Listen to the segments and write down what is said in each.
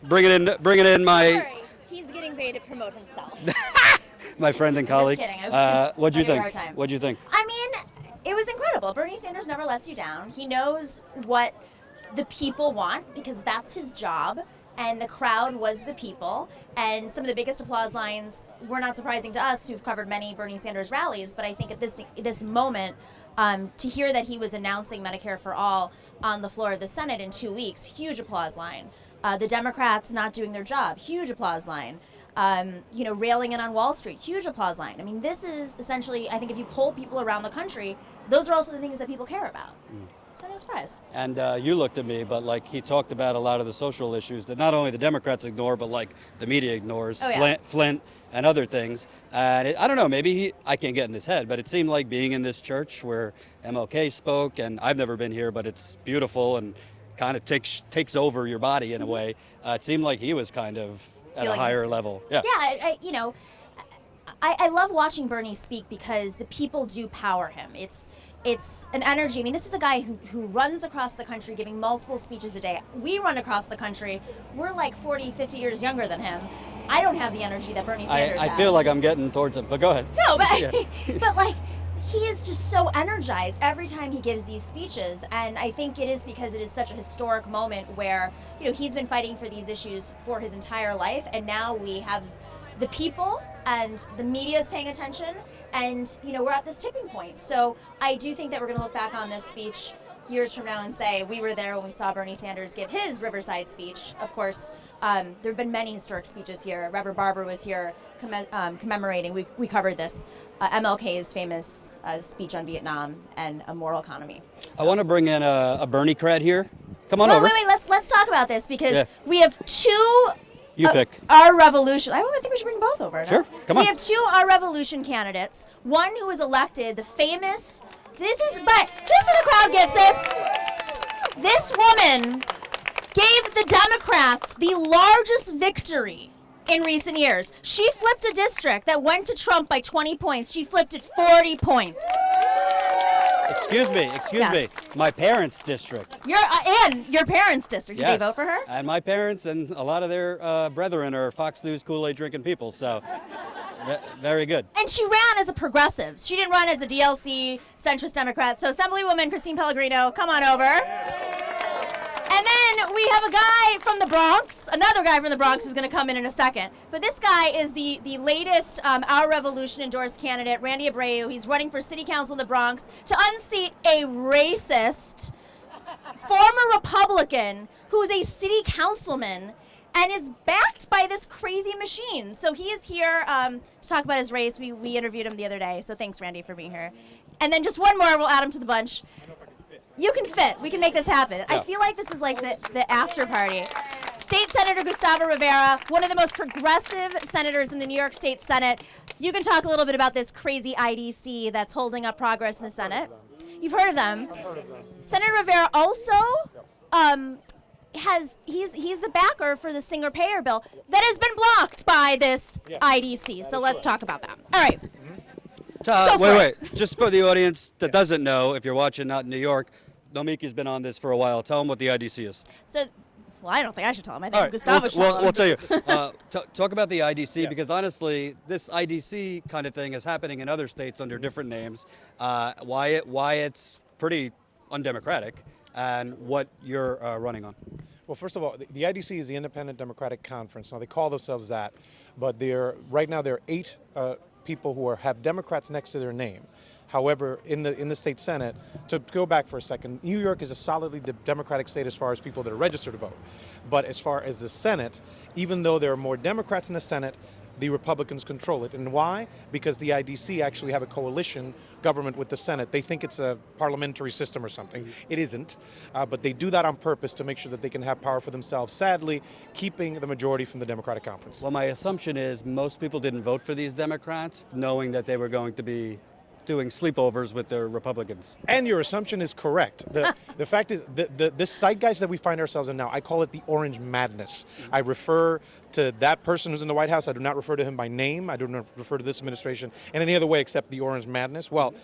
Bring it in, my Sorry, he's getting ready to promote himself. my friend and colleague. Just kidding. What'd you think? Time. What'd you think? I mean, it was incredible. Bernie Sanders never lets you down. He knows what the people want because that's his job. And the crowd was the people. And some of the biggest applause lines were not surprising to us who've covered many Bernie Sanders rallies. But I think at this moment, to hear that he was announcing Medicare for All on the floor of the Senate in 2 weeks, huge applause line. The Democrats not doing their job, huge applause line. Railing in on Wall Street, huge applause line. I mean, this is essentially, I think if you poll people around the country, those are also the things that people care about. So no surprise. And you looked at me, but he talked about a lot of the social issues that not only the Democrats ignore, but the media ignores, Flint and other things. And I don't know, maybe I can't get in his head, but it seemed like being in this church where MLK spoke, and I've never been here, but it's beautiful and kind of takes over your body in a way. It seemed like he was kind of at a higher level. Yeah. Yeah, I love watching Bernie speak because the people do power him. It's an energy. I mean, this is a guy who runs across the country giving multiple speeches a day. We run across the country. We're like 40, 50 years younger than him. I don't have the energy that Bernie Sanders has. I feel like I'm getting towards him, but go ahead. No, but, but he is just so energized every time he gives these speeches. And I think it is because it is such a historic moment where, he's been fighting for these issues for his entire life. And now we have the people and the media is paying attention. And, we're at this tipping point. So I do think that we're going to look back on this speech years from now and say, we were there when we saw Bernie Sanders give his Riverside speech. Of course, there have been many historic speeches here. Reverend Barber was here commemorating, we covered this, MLK's famous speech on Vietnam and a moral economy. So. I want to bring in a Bernie cred here. Come on over. Wait, let's talk about this because we have two... You pick. Our Revolution. I think we should bring both over. Sure, come on. We have two Our Revolution candidates. One who was elected, the famous. But just so the crowd gets this woman gave the Democrats the largest victory in recent years. She flipped a district that went to Trump by 20 points. She flipped it 40 points. Excuse me. My parents' district. Your parents' district. Did they vote for her? And my parents and a lot of their brethren are Fox News Kool-Aid drinking people, so very good. And she ran as a progressive. She didn't run as a DLC centrist Democrat. So Assemblywoman Christine Pellegrino, come on over. And then we have another guy from the Bronx who's going to come in a second. But this guy is the latest Our Revolution endorsed candidate, Randy Abreu. He's running for City Council in the Bronx to unseat a racist former Republican who's a city councilman and is backed by this crazy machine. So he is here to talk about his race. We interviewed him the other day. So thanks, Randy, for being here. And then just one more, we'll add him to the bunch. You can fit. We can make this happen. Yeah. I feel like this is like the after party. State Senator Gustavo Rivera, one of the most progressive senators in the New York State Senate. You can talk a little bit about this crazy IDC that's holding up progress in the Senate. You've heard of them. I've heard of them. Senator Rivera also he's the backer for the Singer-Payer bill that has been blocked by this IDC. So let's talk about that. All right. Wait. Just for the audience that doesn't know, if you're watching not in New York, Nomiki's been on this for a while. Tell them what the IDC is. So, I don't think I should tell him. I think Gustavo should tell him. We'll tell you. Talk about the IDC because honestly, this IDC kind of thing is happening in other states under different names. Why it's pretty undemocratic, and what you're running on. Well, first of all, the IDC is the Independent Democratic Conference. Now, they call themselves that, but right now there are 8 people who have Democrats next to their name. However, in the state Senate, to go back for a second, New York is a solidly Democratic state as far as people that are registered to vote. But as far as the Senate, even though there are more Democrats in the Senate, the Republicans control it. And why? Because the IDC actually have a coalition government with the Senate. They think it's a parliamentary system or something. It isn't. But they do that on purpose to make sure that they can have power for themselves, sadly, keeping the majority from the Democratic Conference. Well, my assumption is most people didn't vote for these Democrats knowing that they were going to be doing sleepovers with their Republicans. And your assumption is correct. The fact is, this zeitgeist that we find ourselves in now, I call it the orange madness. I refer to that person who's in the White House. I do not refer to him by name. I do not refer to this administration in any other way except the orange madness. Well,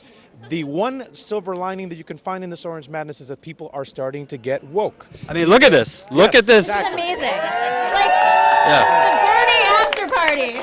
the one silver lining that you can find in this orange madness is that people are starting to get woke. I mean, look at this. Look at this. It's amazing. It's like the Bernie after party.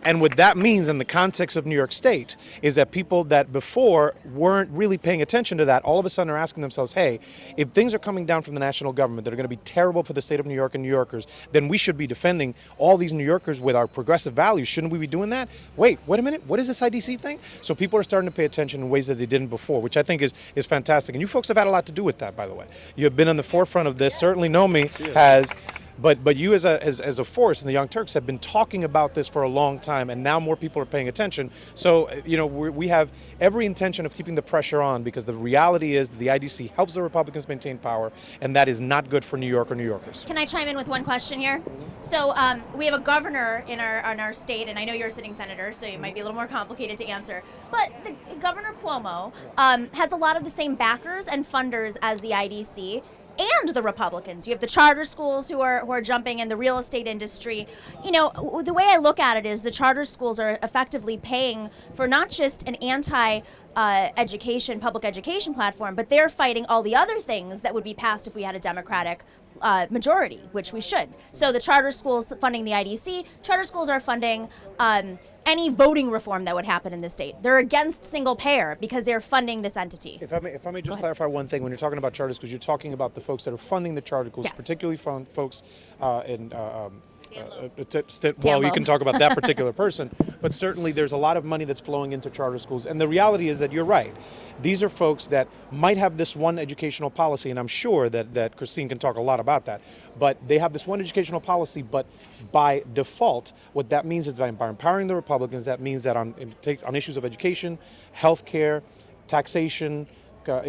And what that means in the context of New York State is that people that before weren't really paying attention to that, all of a sudden are asking themselves, hey, if things are coming down from the national government that are going to be terrible for the state of New York and New Yorkers, then we should be defending all these New Yorkers with our progressive values. Shouldn't we be doing that? Wait a minute. What is this IDC thing? So people are starting to pay attention in ways that they didn't before, which I think is fantastic. And you folks have had a lot to do with that, by the way. You have been on the forefront of this. Certainly Nomi has. But you as a force and the Young Turks have been talking about this for a long time, and now more people are paying attention. So, we have every intention of keeping the pressure on, because the reality is that the IDC helps the Republicans maintain power, and that is not good for New York or New Yorkers. Can I chime in with one question here? So we have a governor in our state, and I know you're a sitting senator, so it might be a little more complicated to answer. But Governor Cuomo has a lot of the same backers and funders as the IDC. And the Republicans. You have the charter schools who are jumping in, the real estate industry. The way I look at it is the charter schools are effectively paying for not just an public education platform, but they're fighting all the other things that would be passed if we had a Democratic majority, which we should. So the charter schools funding the IDC, charter schools are funding any voting reform that would happen in the state. They're against single payer because they're funding this entity. If I may just clarify one thing, when you're talking about charter schools, you're talking about the folks that are funding the charter schools, particularly folks in well, you can talk about that particular person, but certainly there's a lot of money that's flowing into charter schools. And the reality is that you're right. These are folks that might have this one educational policy, and I'm sure that Christine can talk a lot about that, but they have this one educational policy, but by default, what that means is that by empowering the Republicans, that means that on issues of education, healthcare, taxation,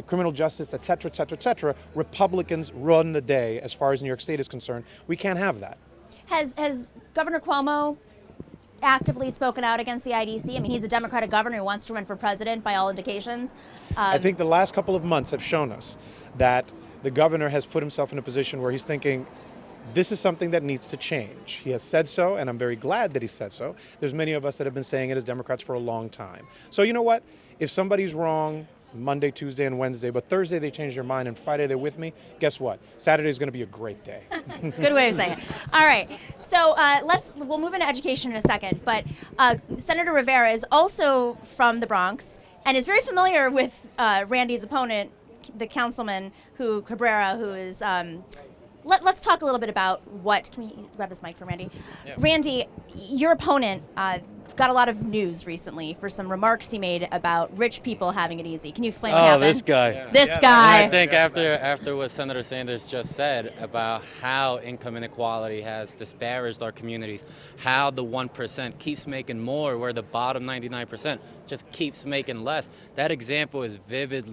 criminal justice, et cetera, Republicans run the day as far as New York State is concerned. We can't have that. Has Governor Cuomo actively spoken out against the IDC? I mean, he's a Democratic governor who wants to run for president by all indications. I think the last couple of months have shown us that the governor has put himself in a position where he's thinking, this is something that needs to change. He has said so, and I'm very glad that he said so. There's many of us that have been saying it as Democrats for a long time. So you know what? If somebody's wrong Monday, Tuesday, and Wednesday, but Thursday they change their mind and Friday they're with me, guess what? Saturday is going to be a great day. Good way of saying it. All right, so we'll move into education in a second, but Senator Rivera is also from the Bronx and is very familiar with Randy's opponent, the councilman Cabrera, who is. Let's talk a little bit about can we grab this mic for Randy? Yeah. Randy, your opponent got a lot of news recently for some remarks he made about rich people having it easy. Can you explain what happened? This guy. Yeah. This guy. I think after what Senator Sanders just said about how income inequality has disparaged our communities, how the 1% keeps making more where the bottom 99% just keeps making less. That example is vivid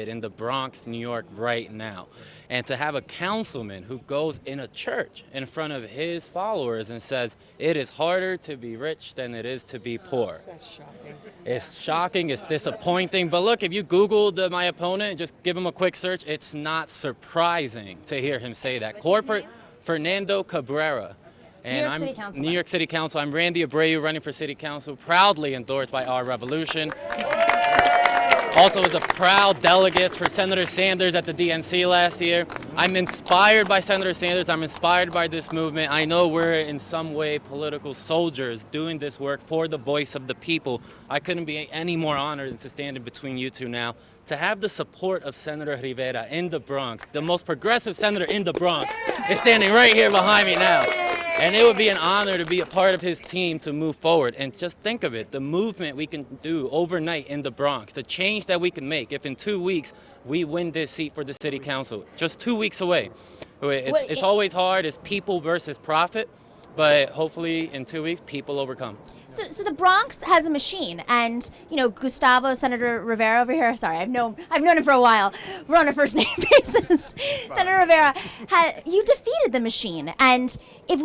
in the Bronx, New York right now. And to have a councilman who goes in a church in front of his followers and says, it is harder to be rich than it is to be poor. That's shocking. It's shocking, it's disappointing. But look, if you Googled my opponent and just give him a quick search, it's not surprising to hear him say that. Corporate Fernando Cabrera. And New York City Council. New York City Council. I'm Randy Abreu, running for City Council, proudly endorsed by Our Revolution. Also was a proud delegate for Senator Sanders at the DNC last year. I'm inspired by Senator Sanders. I'm inspired by this movement. I know we're in some way political soldiers doing this work for the voice of the people. I couldn't be any more honored than to stand in between you two now. To have the support of Senator Rivera in the Bronx, the most progressive senator in the Bronx, is standing right here behind me now. And it would be an honor to be a part of his team to move forward. And just think of it, the movement we can do overnight in the Bronx, the change that we can make if in 2 weeks we win this seat for the city council, just 2 weeks away. It's always hard, it's people versus profit, but hopefully in 2 weeks, people overcome. So the Bronx has a machine, and Gustavo, Senator Rivera over here. Sorry, I've known him for a while. We're on a first name basis. Senator Rivera, you defeated the machine, and it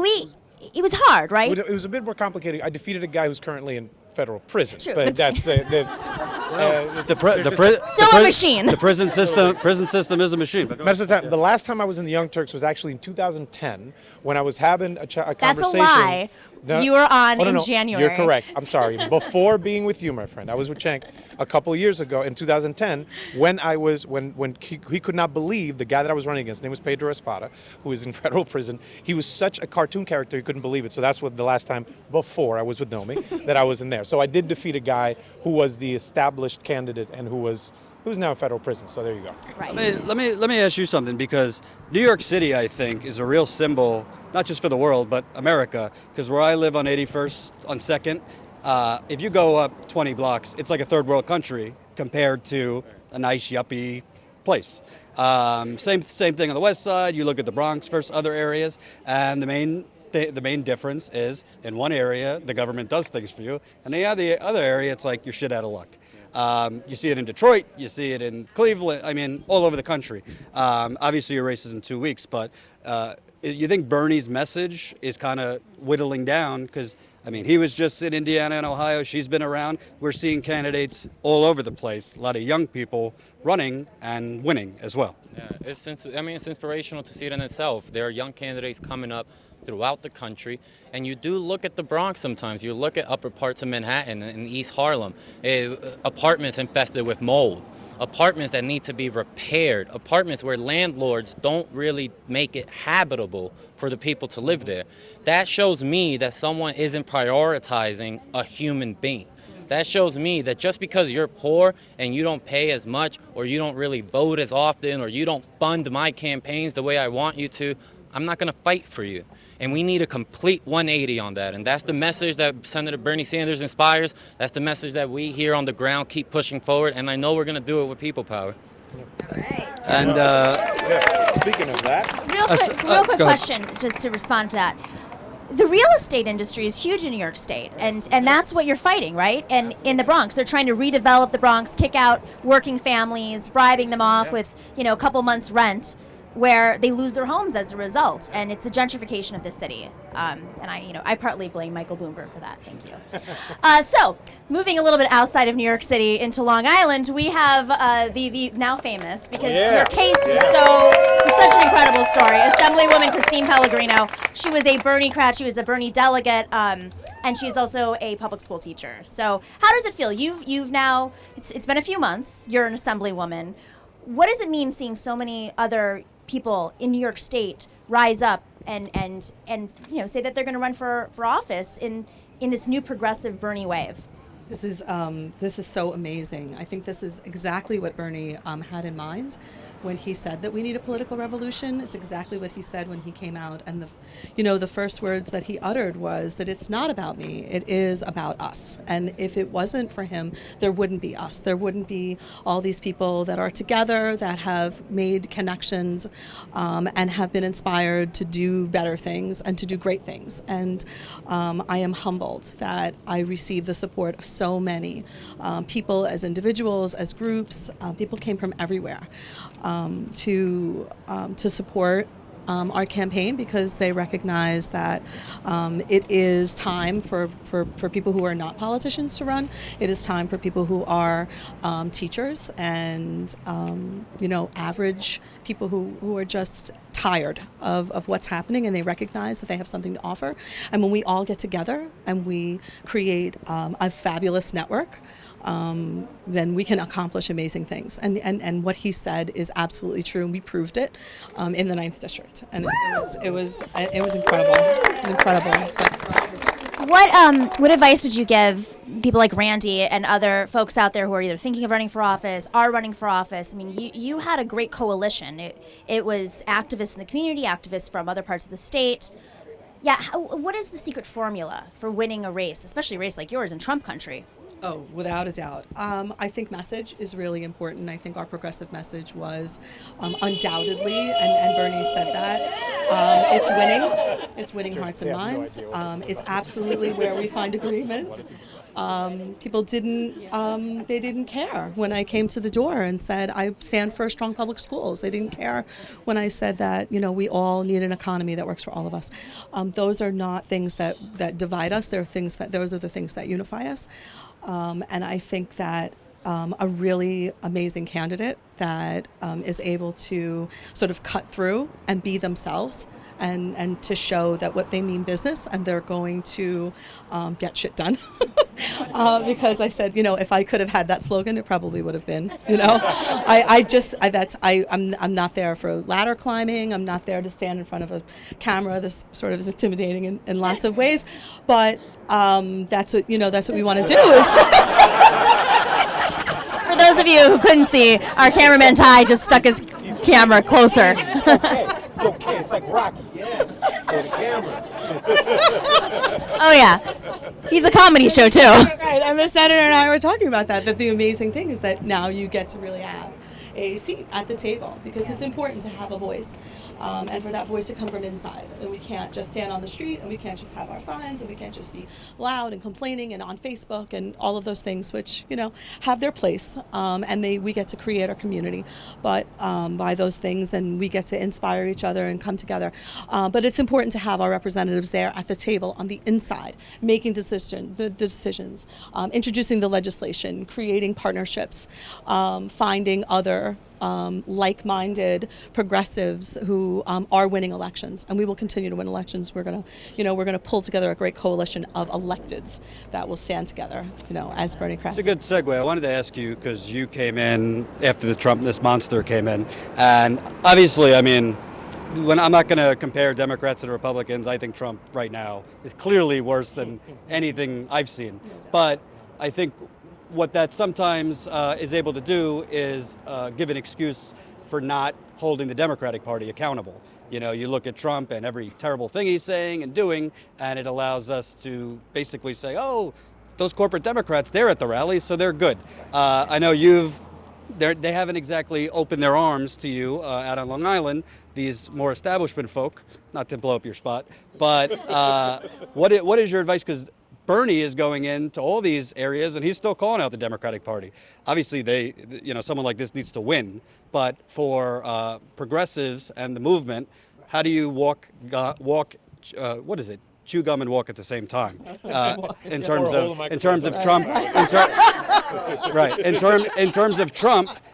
was hard, right? It was a bit more complicated. I defeated a guy who's currently in federal prison. True, but but- that's Still a machine. The prison system is a machine. The last time I was in the Young Turks was actually in 2010 when I was having a conversation. That's a lie. You were on in January. You're correct. I'm sorry. Before being with you, my friend, I was with Cenk a couple of years ago in 2010 when he could not believe the guy that I was running against. His name was Pedro Espada, who is in federal prison. He was such a cartoon character, he couldn't believe it. So that's what the last time before I was with Nomi that I was in there. So I did defeat a guy who was the established candidate and who's now in federal prison. So there you go. Right. Let me ask you something, because New York City, I think, is a real symbol, not just for the world, but America. Because where I live on 81st, on 2nd, if you go up 20 blocks, it's like a third world country compared to a nice yuppie place. Same thing on the west side. You look at the Bronx versus other areas, and the main difference is in one area the government does things for you, and the other area it's like you're shit out of luck. You see it in Detroit, you see it in Cleveland, I mean, all over the country. Obviously, your race is in 2 weeks, but you think Bernie's message is kind of whittling down? Because, I mean, he was just in Indiana and Ohio. She's been around. We're seeing candidates all over the place, a lot of young people running and winning as well. Yeah, it's inspirational to see it in itself. There are young candidates coming up throughout the country, and you do look at the Bronx sometimes. You look at upper parts of Manhattan and East Harlem, apartments infested with mold, apartments that need to be repaired, apartments where landlords don't really make it habitable for the people to live there. That shows me that someone isn't prioritizing a human being. That shows me that just because you're poor and you don't pay as much, or you don't really vote as often, or you don't fund my campaigns the way I want you to, I'm not going to fight for you. And we need a complete 180 on that. And that's the message that Senator Bernie Sanders inspires. That's the message that we here on the ground keep pushing forward. And I know we're going to do it with people power. All right. And Speaking of that, Real quick question, just to respond to that. The real estate industry is huge in New York State, and that's what you're fighting, right? And in the Bronx, they're trying to redevelop the Bronx, kick out working families, bribing them off with, a couple months' rent, where they lose their homes as a result, and it's the gentrification of the city. And I partly blame Michael Bloomberg for that. Thank you. So, moving a little bit outside of New York City into Long Island, we have the now famous, because your case was such an incredible story, Assemblywoman Christine Pellegrino. She was a Bernie-crat, she was a Bernie delegate, and she's also a public school teacher. So, how does it feel? You've now, it's been a few months. You're an Assemblywoman. What does it mean seeing so many other people in New York State rise up and say that they're going to run for office in this new progressive Bernie wave? This is so amazing. I think this is exactly what Bernie had in mind when he said that we need a political revolution. It's exactly what he said when he came out, and the first words that he uttered was that it's not about me, it is about us. And if it wasn't for him, there wouldn't be us. There wouldn't be all these people that are together, that have made connections, and have been inspired to do better things and to do great things. And I am humbled that I receive the support of so many people, as individuals, as groups. People came from everywhere to support our campaign, because they recognize that it is time for people who are not politicians to run. It is time for people who are teachers and average people who are just tired of what's happening, and they recognize that they have something to offer. And when we all get together and we create a fabulous network, then we can accomplish amazing things. And what he said is absolutely true, and we proved it in the 9th District. And it was incredible. It was incredible. So. What advice would you give people like Randy and other folks out there who are either thinking of running for office, are running for office? I mean, you had a great coalition. It was activists in the community, activists from other parts of the state. Yeah, what is the secret formula for winning a race, especially a race like yours in Trump country? Oh, without a doubt. I think message is really important. I think our progressive message was undoubtedly, and Bernie said that, it's winning. It's winning hearts They and have no minds. idea what this is It's about. absolutely where we find agreement. People they didn't care when I came to the door and said, I stand for strong public schools. They didn't care when I said that, we all need an economy that works for all of us. Those are not things that divide us. Those are the things that unify us. And I think that a really amazing candidate that is able to sort of cut through and be themselves and to show that what they mean business and they're going to get shit done. Because I said, if I could have had that slogan, it probably would have been, I'm not there for ladder climbing. I'm not there to stand in front of a camera. This sort of is intimidating in lots of ways, but that's what we want to do is just. For those of you who couldn't see, our cameraman Ty just stuck his camera closer. It's okay. It's like Rocky. Yes. For the camera. Oh yeah, he's a comedy show too. Right, and the senator and I were talking about that the amazing thing is that now you get to really have a seat at the table because it's important to have a voice and for that voice to come from inside. And we can't just stand on the street and we can't just have our signs and we can't just be loud and complaining and on Facebook and all of those things which, have their place and we get to create our community but by those things and we get to inspire each other and come together. But it's important to have our representatives there at the table on the inside, making the decisions, introducing the legislation, creating partnerships, finding other like-minded progressives who are winning elections, and we will continue to win elections. We're gonna pull together a great coalition of electeds that will stand together, as Bernie Kress. It's a good segue. I wanted to ask you because you came in after this monster came in, and obviously, when I'm not going to compare Democrats and Republicans, I think Trump right now is clearly worse than anything I've seen. But I think what that sometimes is able to do is give an excuse for not holding the Democratic Party accountable. You look at Trump and every terrible thing he's saying and doing, and it allows us to basically say, oh, those corporate Democrats, they're at the rallies, so they're good. I know they haven't exactly opened their arms to you out on Long Island, these more establishment folk, not to blow up your spot, but what is your advice? Because Bernie is going into all these areas and he's still calling out the Democratic Party. Obviously, someone like this needs to win, but for progressives and the movement, how do you chew gum and walk at the same time in terms of Trump,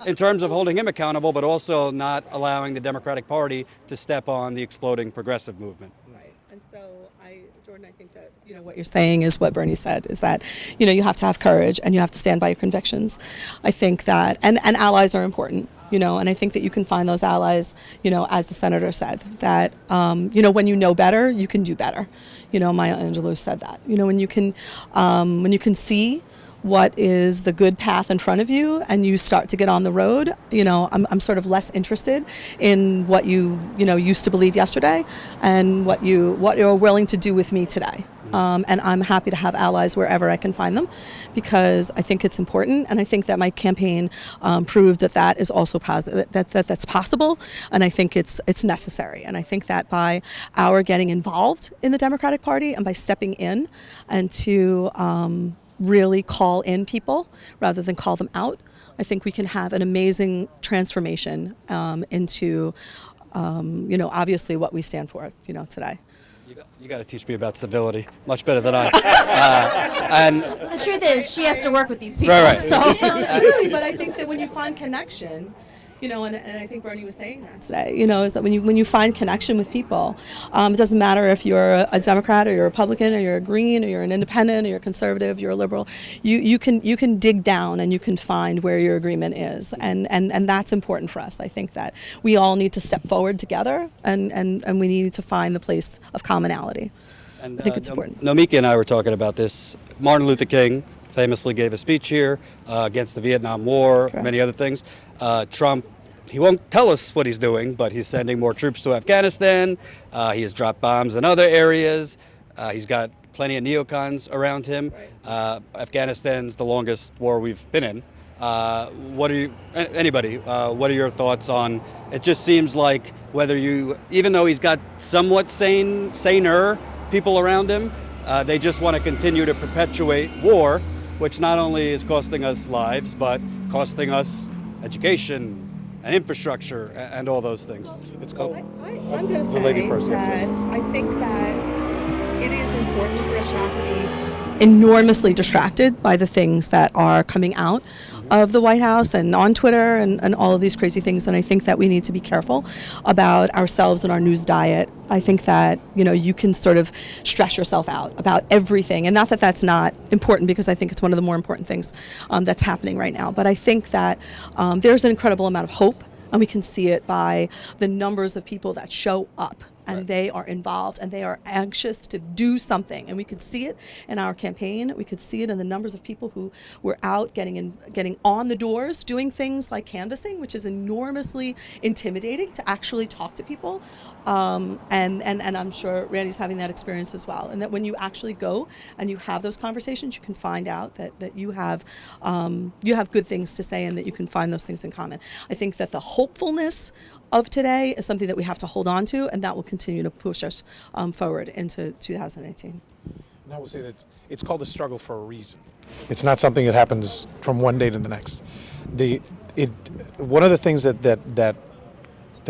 in terms of holding him accountable, but also not allowing the Democratic Party to step on the exploding progressive movement. Right, and so Jordan, I think that what you're saying is what Bernie said is that you have to have courage and you have to stand by your convictions. I think that and allies are important. And I think that you can find those allies, as the senator said, that, when you know better, you can do better. Maya Angelou said that. When you can see what is the good path in front of you and you start to get on the road, I'm sort of less interested in what you used to believe yesterday and what you're willing to do with me today. And I'm happy to have allies wherever I can find them because I think it's important, and I think that my campaign proved that is also positive, that's possible, and I think it's necessary. And I think that by our getting involved in the Democratic Party and by stepping in and to really call in people rather than call them out, I think we can have an amazing transformation into obviously what we stand for today. You got to teach me about civility much better than I. And The truth is, she has to work with these people. Right. So Really, but I think that when you find connection, and I think Bernie was saying that today, is that when you find connection with people, it doesn't matter if you're a Democrat or you're a Republican or you're a Green or you're an Independent or you're a Conservative, you're a Liberal, you can dig down and you can find where your agreement is, and that's important for us. I think that we all need to step forward together and we need to find the place of commonality. And, I think it's important. Nomiki and I were talking about this. Martin Luther King famously gave a speech here against the Vietnam War, Correct. many other things. Trump, he won't tell us what he's doing, but he's sending more troops to Afghanistan. He has dropped bombs in other areas. He's got plenty of neocons around him. Afghanistan's the longest war we've been in. What are you, anybody? What are your thoughts on? It just seems like even though he's got somewhat saner people around him, they just want to continue to perpetuate war, which not only is costing us lives, but costing us education and infrastructure and all those things. It's called. I'm going to say The lady first, yes, that yes. I think that it is important for us not to be enormously distracted by the things that are coming out of the White House and on Twitter and all of these crazy things. And I think that we need to be careful about ourselves and our news diet. I think that, you can sort of stress yourself out about everything. And not that that's not important, because I think it's one of the more important things that's happening right now. But I think that there's an incredible amount of hope, and we can see it by the numbers of people that show up. And they are involved and they are anxious to do something. And we could see it in our campaign. We could see it in the numbers of people who were out getting on the doors, doing things like canvassing, which is enormously intimidating to actually talk to people. And I'm sure Randy's having that experience as well. And that when you actually go and you have those conversations, you can find out that you have good things to say and that you can find those things in common. I think that the hopefulness of today is something that we have to hold on to, and that will continue to push us forward into 2018. And I will say that it's called a struggle for a reason. It's not something that happens from one day to the next. One of the things that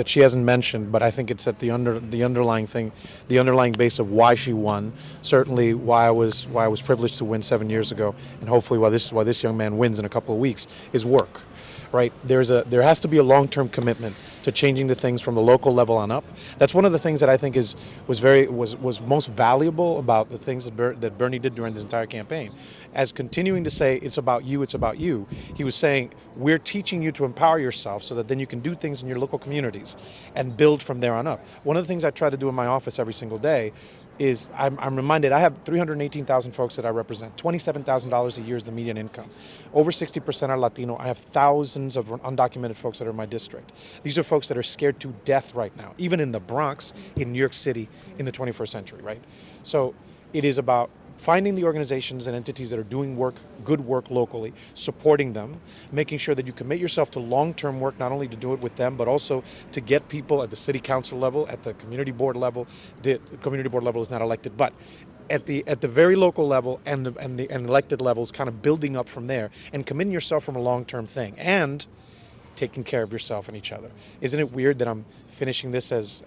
she hasn't mentioned, but I think it's at the underlying thing, the underlying base of why she won. Certainly, why I was privileged to win 7 years ago, and hopefully why this young man wins in a couple of weeks, is work. Right? There has to be a long-term commitment to changing the things from the local level on up. That's one of the things that I think was most valuable about the things that Bernie did during this entire campaign. As continuing to say, it's about you, he was saying, we're teaching you to empower yourself so that then you can do things in your local communities and build from there on up. One of the things I try to do in my office every single day is I'm reminded I have 318,000 folks that I represent. $27,000 a year is the median income. Over 60% are Latino. I have thousands of undocumented folks that are in my district. These are folks that are scared to death right now, even in the Bronx, in New York City, in the 21st century, right? So it is about finding the organizations and entities that are doing good work locally, supporting them, making sure that you commit yourself to long-term work, not only to do it with them, but also to get people at the city council level, at the community board level. The community board level is not elected, but at the very local level and elected levels, kind of building up from there and committing yourself from a long-term thing and taking care of yourself and each other. Isn't it weird that I'm finishing this as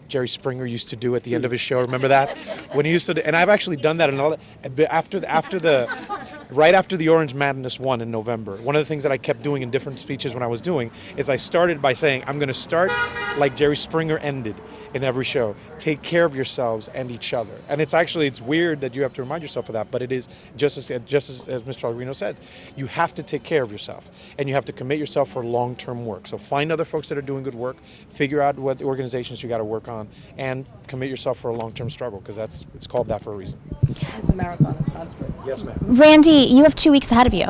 Jerry Springer used to do at the end of his show? Remember that? When he used to, and I've actually done that right after the Orange Madness won in November. One of the things that I kept doing in different speeches when I was doing is I started by saying, I'm going to start like Jerry Springer ended in every show. Take care of yourselves and each other. And it's weird that you have to remind yourself of that, but it is just as Mr. Pellegrino said, you have to take care of yourself and you have to commit yourself for long-term work. So find other folks that are doing good work, figure out what organizations you got to work on, and commit yourself for a long-term struggle, because it's called that for a reason. It's a marathon, it's not a sprint. Yes, ma'am. Randy, you have 2 weeks ahead of you.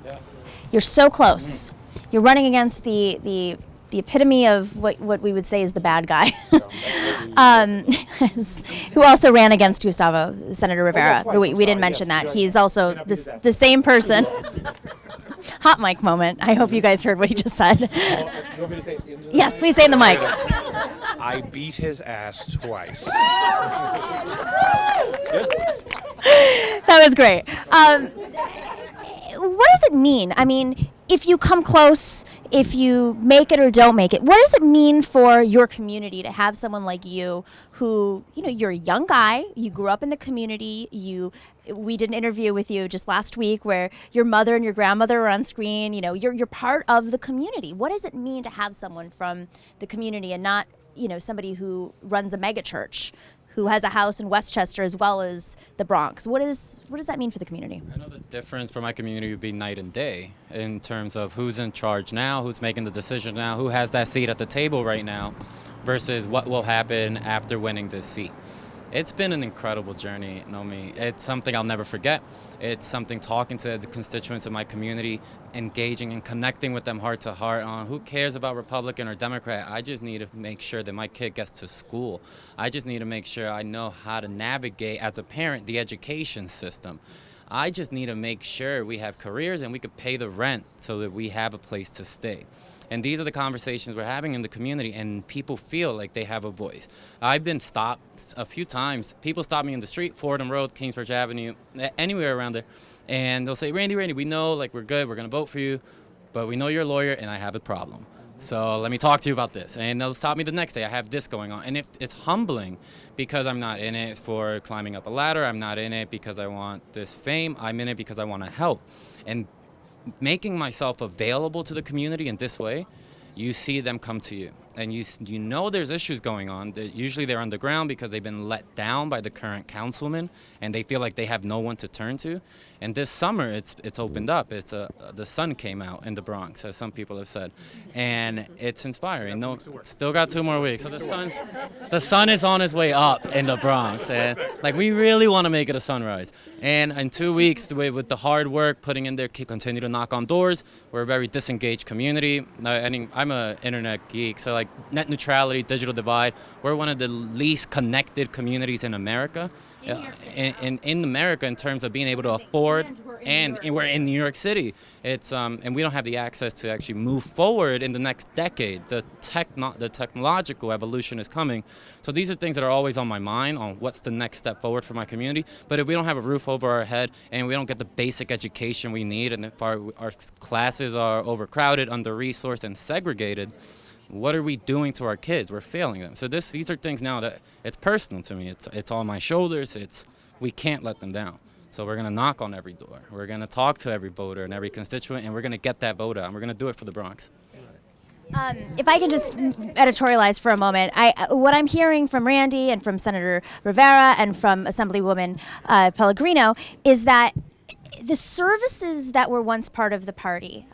Yes. You're so close. You're running against the epitome of what we would say is the bad guy, who also ran against Senator Rivera. But we didn't mention that. He's also the same person. Hot mic moment. I hope you guys heard what he just said. You want me to say it? Yes, please say in the mic. I beat his ass twice. That was great. What does it mean? I mean, if you come close, if you make it or don't make it, what does it mean for your community to have someone like you who, you're a young guy, you grew up in the community, we did an interview with you just last week where your mother and your grandmother are on screen, you're part of the community. What does it mean to have someone from the community and not, somebody who runs a mega church, who has a house in Westchester as well as the Bronx? What does that mean for the community? I know the difference for my community would be night and day in terms of who's in charge now, who's making the decision now, who has that seat at the table right now, versus what will happen after winning this seat. It's been an incredible journey, Nomi. It's something I'll never forget. It's something talking to the constituents of my community, engaging and connecting with them heart to heart on who cares about Republican or Democrat. I just need to make sure that my kid gets to school. I just need to make sure I know how to navigate, as a parent, the education system. I just need to make sure we have careers and we could pay the rent so that we have a place to stay. And these are the conversations we're having in the community, and people feel like they have a voice. I've been stopped a few times. People stop me in the street, Fordham Road, Kingsbridge Avenue, anywhere around there, and they'll say, Randy, we know, like, we're good, we're going to vote for you, but we know you're a lawyer, and I have a problem. So let me talk to you about this. And they'll stop me the next day. I have this going on. And it's humbling because I'm not in it for climbing up a ladder. I'm not in it because I want this fame. I'm in it because I want to help. And making myself available to the community in this way, you see them come to you. And you know there's issues going on. Usually they're underground because they've been let down by the current councilman, and they feel like they have no one to turn to. And this summer, it's opened up. The sun came out in the Bronx, as some people have said, and it's inspiring. No, still got 2 more weeks. So the sun is on its way up in the Bronx, and like we really want to make it a sunrise. And in 2 weeks, with the hard work, putting in there, continue to knock on doors. We're a very disengaged community. I'm an internet geek, so like net neutrality, digital divide. We're one of the least connected communities in America. In America, in terms of being able to afford, and we're in New York City. It's and we don't have the access to actually move forward in the next decade. The technological evolution is coming, so these are things that are always on my mind on what's the next step forward for my community. But if we don't have a roof over our head and we don't get the basic education we need, and if our classes are overcrowded, under-resourced, and segregated, what are we doing to our kids? We're failing them. So these are things now that it's personal to me. It's on my shoulders. We can't let them down. So we're going to knock on every door. We're going to talk to every voter and every constituent, and we're going to get that vote out. And we're going to do it for the Bronx. If I can just editorialize for a moment, what I'm hearing from Randy and from Senator Rivera and from Assemblywoman Pellegrino is that the services that were once part of the party,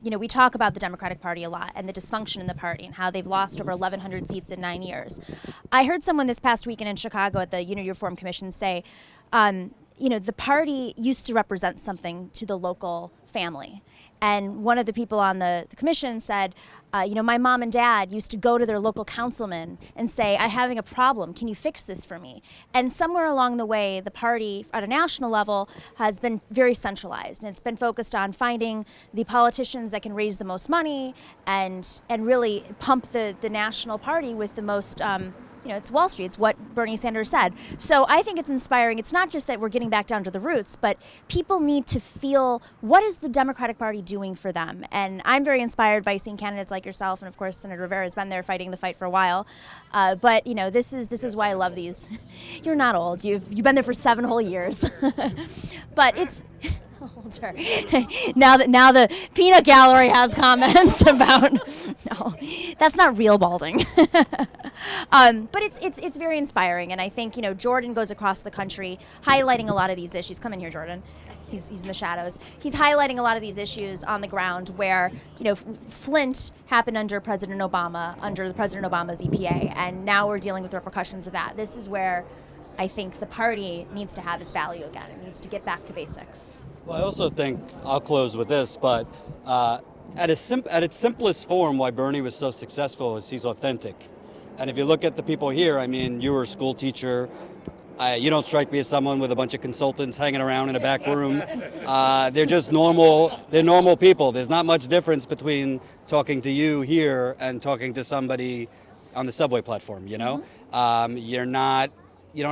we talk about the Democratic Party a lot and the dysfunction in the party and how they've lost over 1,100 seats in 9 years. I heard someone this past weekend in Chicago at the Unity Reform Commission say, the party used to represent something to the local family. And one of the people on the commission said, my mom and dad used to go to their local councilman and say, I'm having a problem, can you fix this for me? And somewhere along the way, the party at a national level has been very centralized, and it's been focused on finding the politicians that can raise the most money and really pump the national party with the most it's Wall Street. It's what Bernie Sanders said. So I think it's inspiring. It's not just that we're getting back down to the roots, but people need to feel what is the Democratic Party doing for them. And I'm very inspired by seeing candidates like yourself, and of course Senator Rivera has been there fighting the fight for a while. But this is why I love these. You're not old. You've been there for 7 whole years. But it's older. Now the peanut gallery has comments about no, that's not real balding. But it's very inspiring, and I think Jordan goes across the country highlighting a lot of these issues. Come in here, Jordan. He's in the shadows. He's highlighting a lot of these issues on the ground where Flint happened under President Obama, under President Obama's EPA, and now we're dealing with the repercussions of that. This is where I think the party needs to have its value again. It needs to get back to basics. Well, I also think, I'll close with this, but at its simplest form, why Bernie was so successful is he's authentic. And if you look at the people here, you were a school teacher. You don't strike me as someone with a bunch of consultants hanging around in a back room. They're just normal. They're normal people. There's not much difference between talking to you here and talking to somebody on the subway platform. You don't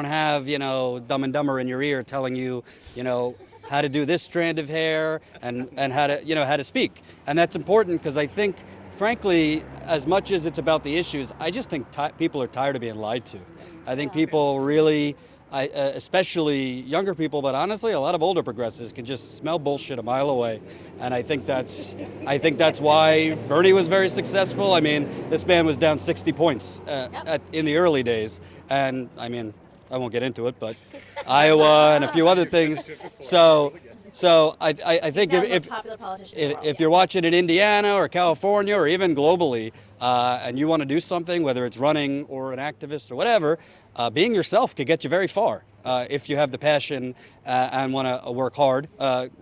have Dumb and Dumber in your ear telling you how to do this strand of hair and how to speak. And that's important because I think, frankly, as much as it's about the issues, I just think people are tired of being lied to. I think people really, especially younger people, but honestly, a lot of older progressives can just smell bullshit a mile away. And I think that's why Bernie was very successful. This man was down 60 points in the early days. And I won't get into it, but Iowa and a few other things. So I think if you're watching in Indiana or California or even globally, and you want to do something, whether it's running or an activist or whatever, being yourself could get you very far. if you have the passion and want to work hard,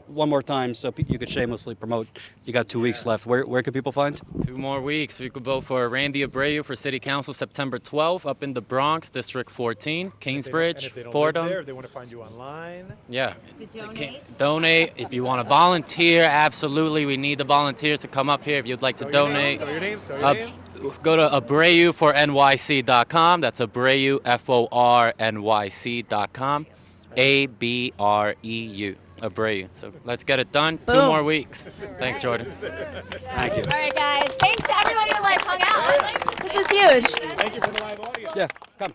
one more time so you could shamelessly promote. You got 2 weeks left. Where can people find? 2 more weeks. You could vote for Randy Abreu for City Council September 12th up in the Bronx, District 14, Kingsbridge, Fordham. If they want to find you online. Yeah. Donate. If you want to volunteer, absolutely. We need the volunteers to come up here if you'd like to donate. Your name. Go to AbreuForNYC.com. That's Abreu, FORNYC.com. ABREU. Abreu. So let's get it done. 2 more weeks. Thanks, Jordan. Thank you. All right, guys. Thanks to everybody who hung out. This was huge. Thank you for the live audience. Yeah, come.